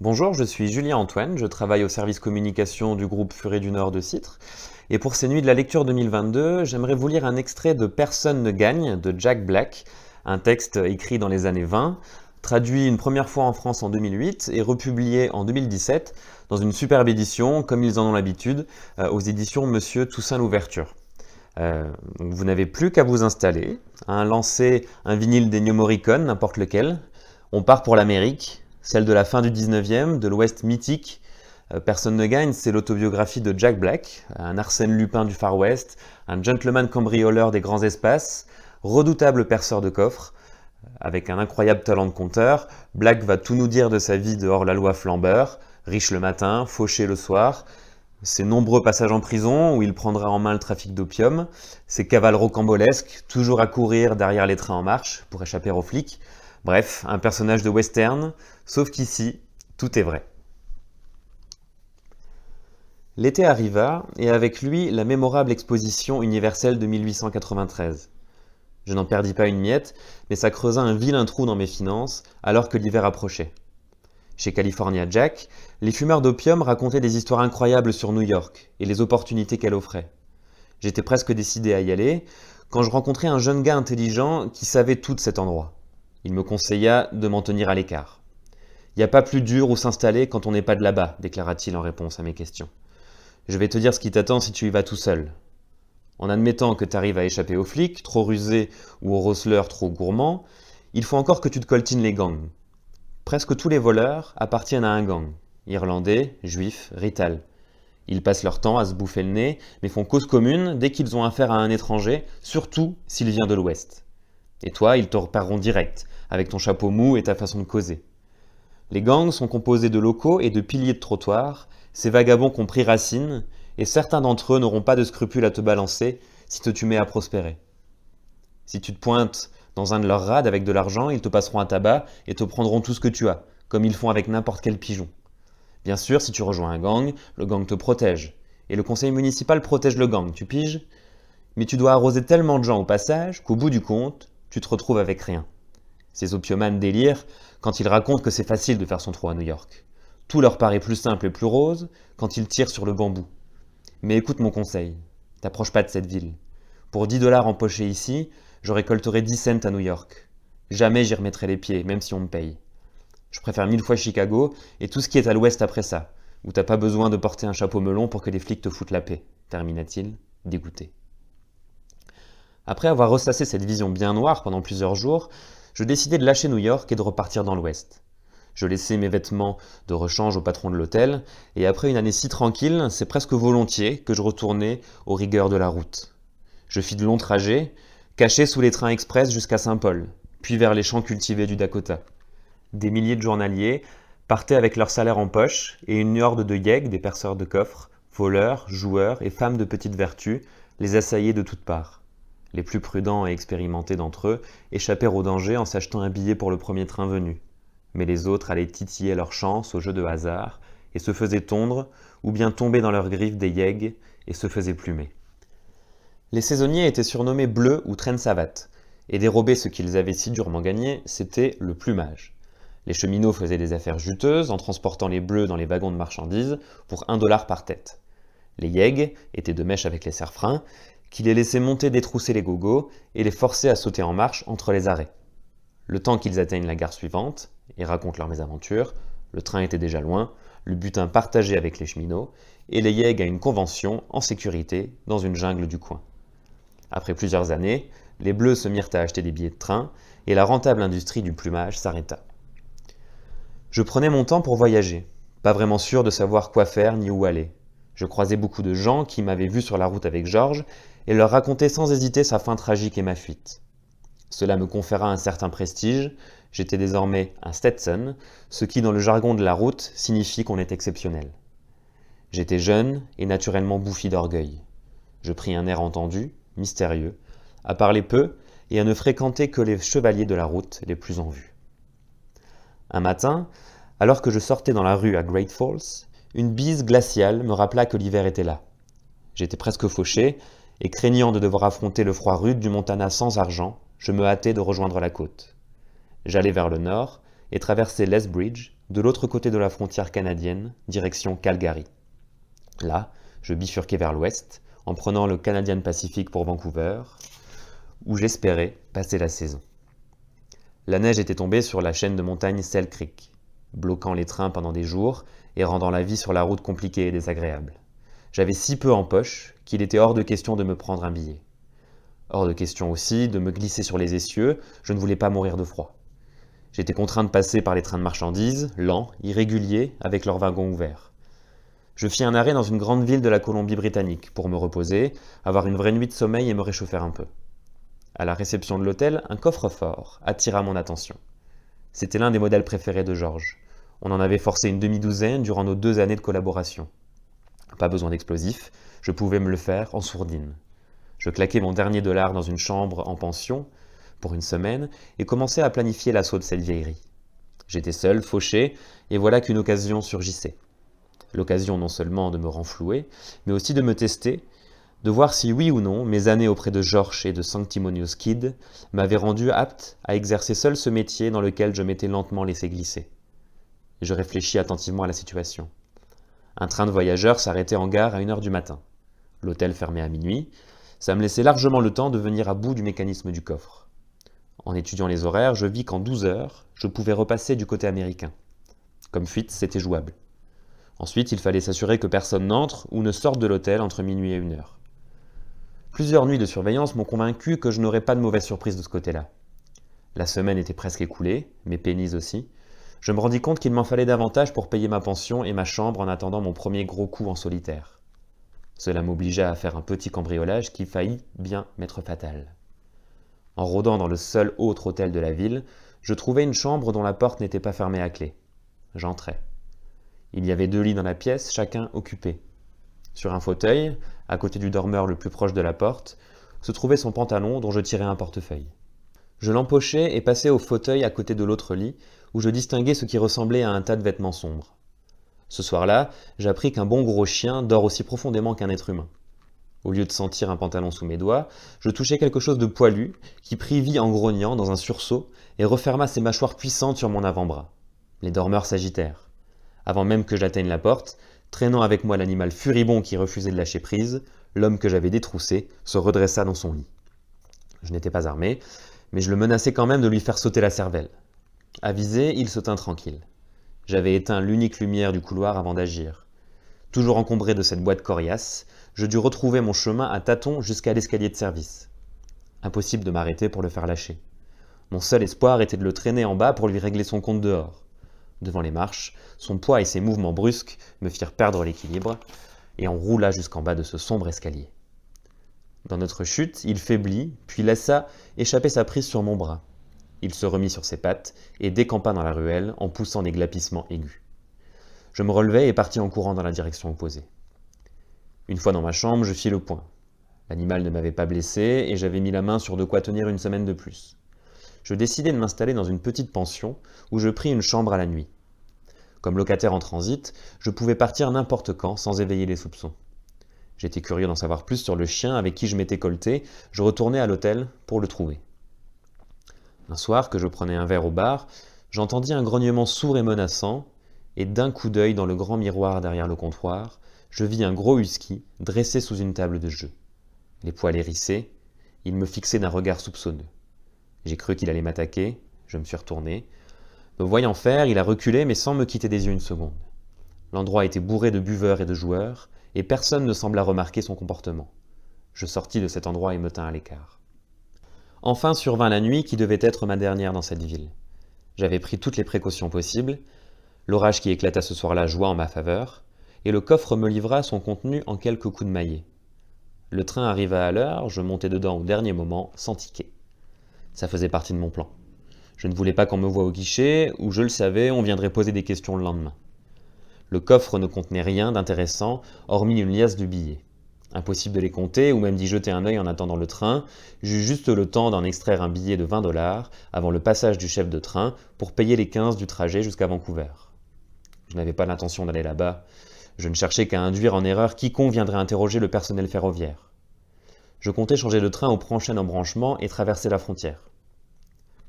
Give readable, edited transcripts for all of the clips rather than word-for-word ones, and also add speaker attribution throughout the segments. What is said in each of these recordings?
Speaker 1: Bonjour, je suis Julien Antoine, je travaille au service communication du groupe Furet du Nord de Citre. Et pour ces nuits de la lecture 2022, j'aimerais vous lire un extrait de Personne ne gagne de Jack Black, un texte écrit dans les années 20, traduit une première fois en France en 2008 et republié en 2017 dans une superbe édition, comme ils en ont l'habitude, aux éditions Monsieur Toussaint Louverture. Donc vous n'avez plus qu'à vous installer, lancer un vinyle d'Ennio Morricone, n'importe lequel. On part pour l'Amérique, celle de la fin du 19e, de l'Ouest mythique. Personne ne gagne, c'est l'autobiographie de Jack Black, un Arsène Lupin du Far West, un gentleman cambrioleur des grands espaces, redoutable perceur de coffres. Avec un incroyable talent de conteur, Black va tout nous dire de sa vie de hors-la-loi flambeur, riche le matin, fauché le soir, ses nombreux passages en prison où il prendra en main le trafic d'opium, ses cavales rocambolesques, toujours à courir derrière les trains en marche pour échapper aux flics. Bref, un personnage de western, sauf qu'ici, tout est vrai. L'été arriva, et avec lui la mémorable exposition universelle de 1893. Je n'en perdis pas une miette, mais ça creusa un vilain trou dans mes finances alors que l'hiver approchait. Chez California Jack, les fumeurs d'opium racontaient des histoires incroyables sur New York et les opportunités qu'elle offrait. J'étais presque décidé à y aller quand je rencontrai un jeune gars intelligent qui savait tout de cet endroit. Il me conseilla de m'en tenir à l'écart. « Y a pas plus dur où s'installer quand on n'est pas de là-bas », déclara-t-il en réponse à mes questions. « Je vais te dire ce qui t'attend si tu y vas tout seul. En admettant que tu arrives à échapper aux flics, trop rusés, ou aux rosseleurs trop gourmands, il faut encore que tu te coltines les gangs. Presque tous les voleurs appartiennent à un gang. Irlandais, juifs, rital. Ils passent leur temps à se bouffer le nez, mais font cause commune dès qu'ils ont affaire à un étranger, surtout s'il vient de l'Ouest. Et toi, ils te repéreront direct, avec ton chapeau mou et ta façon de causer. Les gangs sont composés de locaux et de piliers de trottoir, ces vagabonds qui ont pris racine, et certains d'entre eux n'auront pas de scrupules à te balancer si tu mets à prospérer. Si tu te pointes dans un de leurs rades avec de l'argent, ils te passeront un tabac et te prendront tout ce que tu as, comme ils font avec n'importe quel pigeon. Bien sûr, si tu rejoins un gang, le gang te protège. Et le conseil municipal protège le gang, tu piges? Mais tu dois arroser tellement de gens au passage qu'au bout du compte, tu te retrouves avec rien. Ces opiomanes délirent quand ils racontent que c'est facile de faire son trou à New York. Tout leur paraît plus simple et plus rose quand ils tirent sur le bambou. Mais écoute mon conseil, t'approche pas de cette ville. Pour 10 dollars empochés ici, je récolterai 10 cents à New York. Jamais j'y remettrai les pieds, même si on me paye. Je préfère 1000 fois Chicago et tout ce qui est à l'ouest après ça, où t'as pas besoin de porter un chapeau melon pour que les flics te foutent la paix, termina-t-il, dégoûté. Après avoir ressassé cette vision bien noire pendant plusieurs jours, je décidai de lâcher New York et de repartir dans l'ouest. Je laissai mes vêtements de rechange au patron de l'hôtel, et après une année si tranquille, c'est presque volontiers que je retournai aux rigueurs de la route. Je fis de longs trajets, cachés sous les trains express jusqu'à Saint-Paul, puis vers les champs cultivés du Dakota. Des milliers de journaliers partaient avec leur salaire en poche, et une horde de yègues, des perceurs de coffres, voleurs, joueurs et femmes de petite vertu, les assaillaient de toutes parts. Les plus prudents et expérimentés d'entre eux échappèrent au danger en s'achetant un billet pour le premier train venu. Mais les autres allaient titiller leur chance au jeu de hasard et se faisaient tondre, ou bien tomber dans leurs griffes des yègues et se faisaient plumer. Les saisonniers étaient surnommés bleus ou traîne savate, et dérober ce qu'ils avaient si durement gagné, c'était le plumage. Les cheminots faisaient des affaires juteuses en transportant les bleus dans les wagons de marchandises pour 1 dollar par tête. Les yègues étaient de mèche avec les serfrins, qui les laissaient monter détrousser les gogos et les forçaient à sauter en marche entre les arrêts. Le temps qu'ils atteignent la gare suivante et racontent leurs mésaventures, le train était déjà loin, le butin partagé avec les cheminots, et les yègues à une convention en sécurité dans une jungle du coin. Après plusieurs années, les bleus se mirent à acheter des billets de train et la rentable industrie du plumage s'arrêta. Je prenais mon temps pour voyager, pas vraiment sûr de savoir quoi faire ni où aller. Je croisais beaucoup de gens qui m'avaient vu sur la route avec Georges et leur racontais sans hésiter sa fin tragique et ma fuite. Cela me conféra un certain prestige, j'étais désormais un Stetson, ce qui dans le jargon de la route signifie qu'on est exceptionnel. J'étais jeune et naturellement bouffi d'orgueil. Je pris un air entendu, mystérieux, à parler peu et à ne fréquenter que les chevaliers de la route les plus en vue. Un matin, alors que je sortais dans la rue à Great Falls, une bise glaciale me rappela que l'hiver était là. J'étais presque fauché, et craignant de devoir affronter le froid rude du Montana sans argent, je me hâtai de rejoindre la côte. J'allais vers le nord, et traversai Lethbridge, de l'autre côté de la frontière canadienne, direction Calgary. Là, je bifurquai vers l'ouest, en prenant le Canadian Pacific pour Vancouver, où j'espérais passer la saison. La neige était tombée sur la chaîne de montagnes Sell Creek, bloquant les trains pendant des jours et rendant la vie sur la route compliquée et désagréable. J'avais si peu en poche qu'il était hors de question de me prendre un billet. Hors de question aussi de me glisser sur les essieux, je ne voulais pas mourir de froid. J'étais contraint de passer par les trains de marchandises, lents, irréguliers, avec leurs wagons ouverts. Je fis un arrêt dans une grande ville de la Colombie-Britannique pour me reposer, avoir une vraie nuit de sommeil et me réchauffer un peu. À la réception de l'hôtel, un coffre-fort attira mon attention. C'était l'un des modèles préférés de George. On en avait forcé une demi-douzaine durant nos 2 années de collaboration. Pas besoin d'explosifs, je pouvais me le faire en sourdine. Je claquai mon dernier dollar dans une chambre en pension, pour une semaine, et commençai à planifier l'assaut de cette vieillerie. J'étais seul, fauché, et voilà qu'une occasion surgissait. L'occasion non seulement de me renflouer, mais aussi de me tester, de voir si oui ou non mes années auprès de George et de Sanctimonious Kid m'avaient rendu apte à exercer seul ce métier dans lequel je m'étais lentement laissé glisser. Et je réfléchis attentivement à la situation. Un train de voyageurs s'arrêtait en gare à 1h du matin. L'hôtel fermait à minuit. Ça me laissait largement le temps de venir à bout du mécanisme du coffre. En étudiant les horaires, je vis qu'en 12 heures, je pouvais repasser du côté américain. Comme fuite, c'était jouable. Ensuite, il fallait s'assurer que personne n'entre ou ne sorte de l'hôtel entre minuit et 1h. Plusieurs nuits de surveillance m'ont convaincu que je n'aurais pas de mauvaise surprise de ce côté-là. La semaine était presque écoulée, mes pennies aussi. Je me rendis compte qu'il m'en fallait davantage pour payer ma pension et ma chambre en attendant mon premier gros coup en solitaire. Cela m'obligea à faire un petit cambriolage qui faillit bien m'être fatal. En rôdant dans le seul autre hôtel de la ville, je trouvai une chambre dont la porte n'était pas fermée à clé. J'entrai. Il y avait 2 lits dans la pièce, chacun occupé. Sur un fauteuil, à côté du dormeur le plus proche de la porte, se trouvait son pantalon dont je tirai un portefeuille. Je l'empochai et passai au fauteuil à côté de l'autre lit, où je distinguai ce qui ressemblait à un tas de vêtements sombres. Ce soir-là, j'appris qu'un bon gros chien dort aussi profondément qu'un être humain. Au lieu de sentir un pantalon sous mes doigts, je touchai quelque chose de poilu, qui prit vie en grognant dans un sursaut et referma ses mâchoires puissantes sur mon avant-bras. Les dormeurs s'agitèrent. Avant même que j'atteigne la porte, traînant avec moi l'animal furibond qui refusait de lâcher prise, l'homme que j'avais détroussé se redressa dans son lit. Je n'étais pas armé, mais je le menaçais quand même de lui faire sauter la cervelle. Avisé, il se tint tranquille. J'avais éteint l'unique lumière du couloir avant d'agir. Toujours encombré de cette boîte coriace, je dus retrouver mon chemin à tâtons jusqu'à l'escalier de service. Impossible de m'arrêter pour le faire lâcher. Mon seul espoir était de le traîner en bas pour lui régler son compte dehors. Devant les marches, son poids et ses mouvements brusques me firent perdre l'équilibre, et on roula jusqu'en bas de ce sombre escalier. Dans notre chute, il faiblit, puis laissa échapper sa prise sur mon bras. Il se remit sur ses pattes et décampa dans la ruelle en poussant des glapissements aigus. Je me relevai et partis en courant dans la direction opposée. Une fois dans ma chambre, je fis le point. L'animal ne m'avait pas blessé et j'avais mis la main sur de quoi tenir une semaine de plus. Je décidai de m'installer dans une petite pension où je pris une chambre à la nuit. Comme locataire en transit, je pouvais partir n'importe quand sans éveiller les soupçons. J'étais curieux d'en savoir plus sur le chien avec qui je m'étais colleté, je retournai à l'hôtel pour le trouver. Un soir, que je prenais un verre au bar, j'entendis un grognement sourd et menaçant, et d'un coup d'œil dans le grand miroir derrière le comptoir, je vis un gros husky dressé sous une table de jeu. Les poils hérissés, il me fixait d'un regard soupçonneux. J'ai cru qu'il allait m'attaquer, je me suis retourné. Me voyant faire, il a reculé mais sans me quitter des yeux une seconde. L'endroit était bourré de buveurs et de joueurs, et personne ne sembla remarquer son comportement. Je sortis de cet endroit et me tins à l'écart. Enfin survint la nuit qui devait être ma dernière dans cette ville. J'avais pris toutes les précautions possibles, l'orage qui éclata ce soir-là joua en ma faveur, et le coffre me livra son contenu en quelques coups de maillet. Le train arriva à l'heure, je montai dedans au dernier moment, sans ticket. Ça faisait partie de mon plan. Je ne voulais pas qu'on me voie au guichet, où je le savais, on viendrait poser des questions le lendemain. Le coffre ne contenait rien d'intéressant, hormis une liasse de billets. Impossible de les compter, ou même d'y jeter un œil en attendant le train, j'eus juste le temps d'en extraire un billet de 20 $ avant le passage du chef de train pour payer les 15 du trajet jusqu'à Vancouver. Je n'avais pas l'intention d'aller là-bas, je ne cherchais qu'à induire en erreur quiconque viendrait interroger le personnel ferroviaire. Je comptais changer de train au prochain embranchement et traverser la frontière.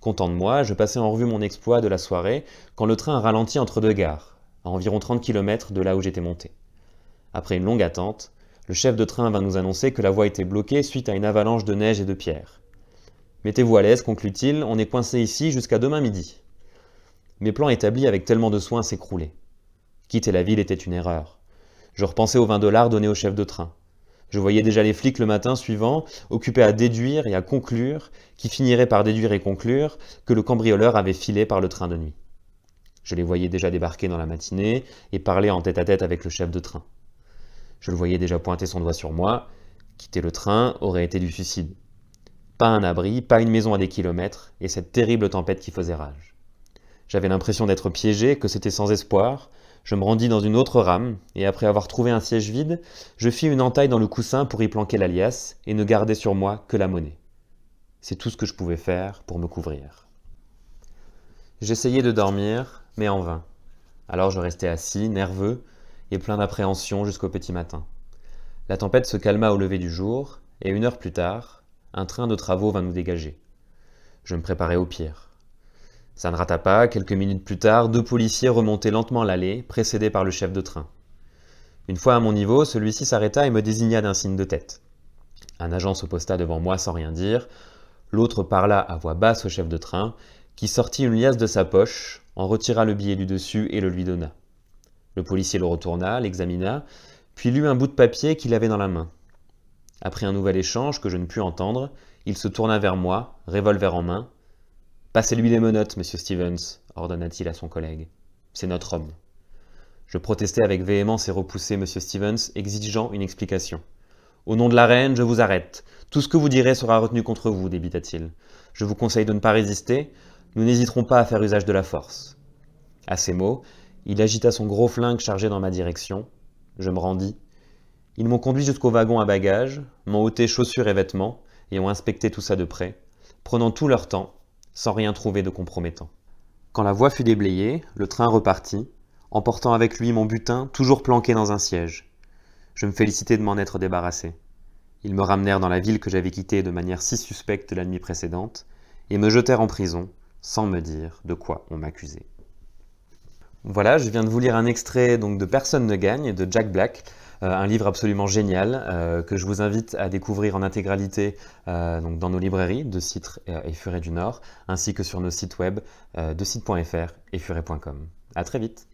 Speaker 1: Content de moi, je passais en revue mon exploit de la soirée quand le train ralentit entre deux gares, à environ 30 km de là où j'étais monté. Après une longue attente, le chef de train vint nous annoncer que la voie était bloquée suite à une avalanche de neige et de pierres. « Mettez-vous à l'aise, conclut-il, on est coincé ici jusqu'à demain midi. » Mes plans établis avec tellement de soin s'écroulaient. Quitter la ville était une erreur. Je repensais aux 20 $ donnés au chef de train. Je voyais déjà les flics le matin suivant, occupés à déduire et à conclure, qui finiraient par déduire et conclure, que le cambrioleur avait filé par le train de nuit. Je les voyais déjà débarquer dans la matinée et parler en tête-à-tête avec le chef de train. Je le voyais déjà pointer son doigt sur moi. Quitter le train aurait été du suicide. Pas un abri, pas une maison à des kilomètres, et cette terrible tempête qui faisait rage. J'avais l'impression d'être piégé, que c'était sans espoir. Je me rendis dans une autre rame, et après avoir trouvé un siège vide, je fis une entaille dans le coussin pour y planquer la liasse, et ne garder sur moi que la monnaie. C'est tout ce que je pouvais faire pour me couvrir. J'essayais de dormir, mais en vain. Alors je restais assis, nerveux, et plein d'appréhension jusqu'au petit matin. La tempête se calma au lever du jour, et 1 heure plus tard, un train de travaux vint nous dégager. Je me préparais au pire. Ça ne rata pas, quelques minutes plus tard, 2 policiers remontaient lentement l'allée, précédés par le chef de train. Une fois à mon niveau, celui-ci s'arrêta et me désigna d'un signe de tête. Un agent se posta devant moi sans rien dire. L'autre parla à voix basse au chef de train, qui sortit une liasse de sa poche, en retira le billet du dessus et le lui donna. Le policier le retourna, l'examina, puis lut un bout de papier qu'il avait dans la main. Après un nouvel échange que je ne pus entendre, il se tourna vers moi, revolver en main. « Passez-lui les menottes, monsieur Stevens, » ordonna-t-il à son collègue. « C'est notre homme. » Je protestai avec véhémence et repoussai monsieur Stevens, exigeant une explication. « Au nom de la reine, je vous arrête. Tout ce que vous direz sera retenu contre vous, » débita-t-il. « Je vous conseille de ne pas résister. Nous n'hésiterons pas à faire usage de la force. » À ces mots, il agita son gros flingue chargé dans ma direction. Je me rendis. Ils m'ont conduit jusqu'au wagon à bagages, m'ont ôté chaussures et vêtements, et ont inspecté tout ça de près, prenant tout leur temps, sans rien trouver de compromettant. Quand la voie fut déblayée, le train repartit, emportant avec lui mon butin toujours planqué dans un siège. Je me félicitai de m'en être débarrassé. Ils me ramenèrent dans la ville que j'avais quittée de manière si suspecte la nuit précédente, et me jetèrent en prison, sans me dire de quoi on m'accusait. Voilà, je viens de vous lire un extrait donc, de Personne ne gagne de Jack Black, un livre absolument génial que je vous invite à découvrir en intégralité donc dans nos librairies de Citre et Furet du Nord, ainsi que sur nos sites web de Citre.fr et Furet.com. À très vite.